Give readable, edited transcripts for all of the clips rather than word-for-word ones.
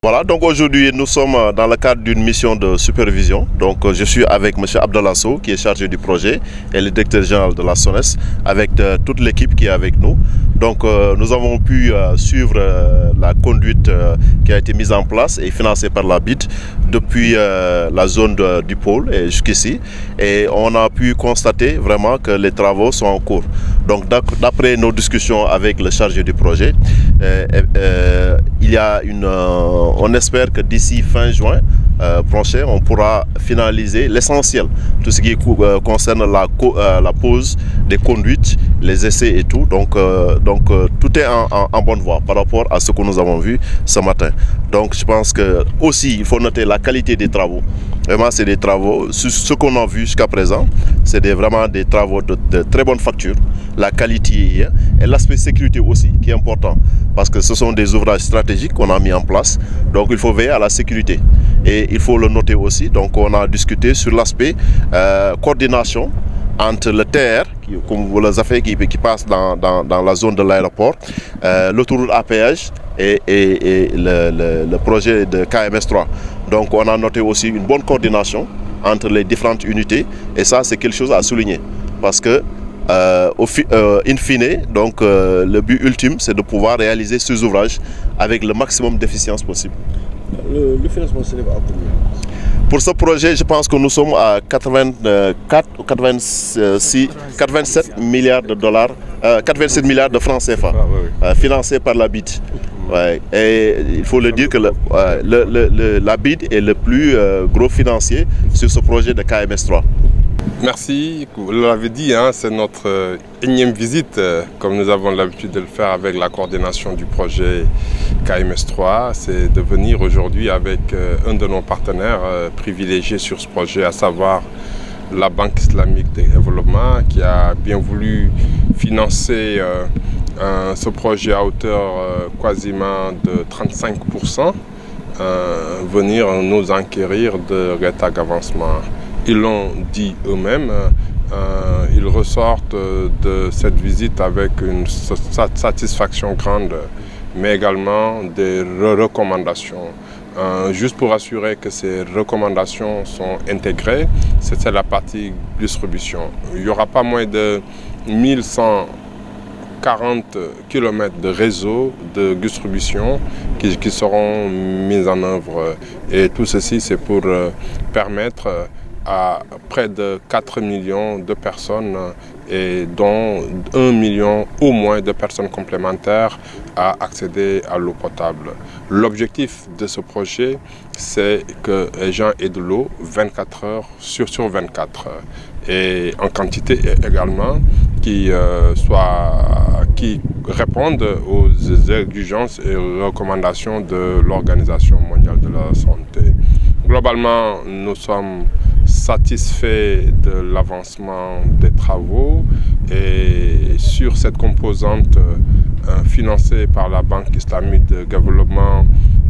Voilà, donc aujourd'hui nous sommes dans le cadre d'une mission de supervision. Donc je suis avec M. Abdallah Sow qui est chargé du projet et le directeur général de la SONES avec toute l'équipe qui est avec nous. Donc nous avons pu suivre la conduite qui a été mise en place et financée par la BID depuis la zone du pôle et jusqu'ici. Et on a pu constater vraiment que les travaux sont en cours. Donc d'après nos discussions avec le chargé du projet, il y a on espère que d'ici fin juin prochain, on pourra finaliser l'essentiel, tout ce qui concerne la pose des conduites, les essais et tout. Donc tout est en bonne voie par rapport à ce que nous avons vu ce matin. Donc je pense que aussi il faut noter la qualité des travaux. Vraiment, c'est des travaux, ce qu'on a vu jusqu'à présent, c'est vraiment des travaux de très bonne facture. La qualité et l'aspect sécurité aussi, qui est important, parce que ce sont des ouvrages stratégiques qu'on a mis en place. Donc il faut veiller à la sécurité. Et il faut le noter aussi, donc on a discuté sur l'aspect coordination entre le TR, comme vous le savez, qui passe dans la zone de l'aéroport, l'autoroute à péage et le projet de KMS3. Donc on a noté aussi une bonne coordination entre les différentes unités et ça c'est quelque chose à souligner parce que in fine, donc, le but ultime c'est de pouvoir réaliser ces ouvrages avec le maximum d'efficience possible. Le financement s'élève à combien? Pour ce projet, je pense que nous sommes à 87 milliards de dollars, 87 milliards de francs CFA, financés par la BID. Ouais. Et il faut le dire que la BID est le plus gros financier sur ce projet de KMS3. Merci, vous l'avez dit, hein, c'est notre énième visite, comme nous avons l'habitude de le faire avec la coordination du projet KMS3. C'est de venir aujourd'hui avec un de nos partenaires privilégiés sur ce projet, à savoir la Banque islamique de développement, qui a bien voulu financer ce projet à hauteur quasiment de 35%, venir nous enquérir de retard d'avancement. Ils l'ont dit eux-mêmes, ils ressortent de cette visite avec une satisfaction grande, mais également des recommandations. Juste pour assurer que ces recommandations sont intégrées, c'est la partie distribution. Il n'y aura pas moins de 1140 km de réseau de distribution qui seront mis en œuvre. Et tout ceci, c'est pour permettre à près de 4 millions de personnes et dont 1 million au moins de personnes complémentaires à accéder à l'eau potable. L'objectif de ce projet, c'est que les gens aient de l'eau 24 heures sur 24 et en quantité également qui répondent aux exigences et recommandations de l'Organisation mondiale de la santé. Globalement, nous sommes satisfaits de l'avancement des travaux et sur cette composante financée par la Banque islamique de développement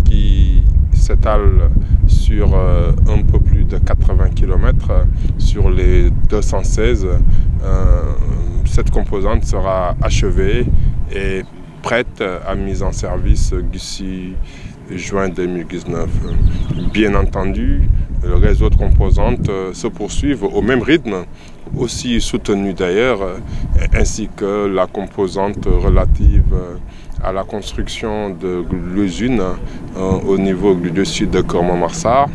qui s'étale sur un peu plus de 80 km sur les 216, cette composante sera achevée et prête à mise en service d'ici juin 2019. Bien entendu, le réseau de composantes se poursuivent au même rythme, aussi soutenu d'ailleurs, ainsi que la composante relative à la construction de l'usine au niveau du sud de Kermont-Marsart,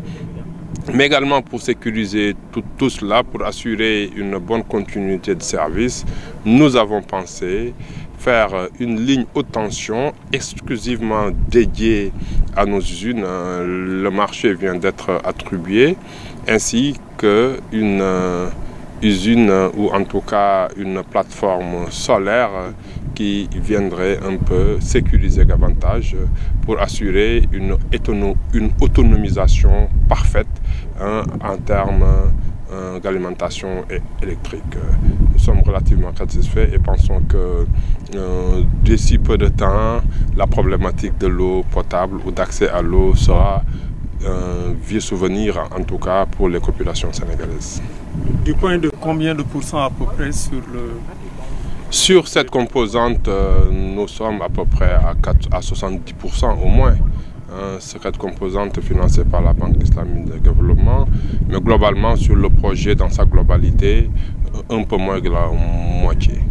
mais également pour sécuriser tout cela, pour assurer une bonne continuité de service. Nous avons pensé faire une ligne haute tension exclusivement dédiée à nos usines. Le marché vient d'être attribué, ainsi qu'une usine ou en tout cas une plateforme solaire qui viendrait un peu sécuriser davantage pour assurer une autonomisation parfaite en termes d'alimentation électrique. Nous sommes relativement satisfaits et pensons que d'ici peu de temps, la problématique de l'eau potable ou d'accès à l'eau sera un vieux souvenir, en tout cas pour les populations sénégalaises. Du point de combien de pourcents à peu près sur cette composante, nous sommes à peu près à 70% au moins. cette composante financée par la Banque islamique de développement, mais globalement sur le projet dans sa globalité, un peu moins que la moitié.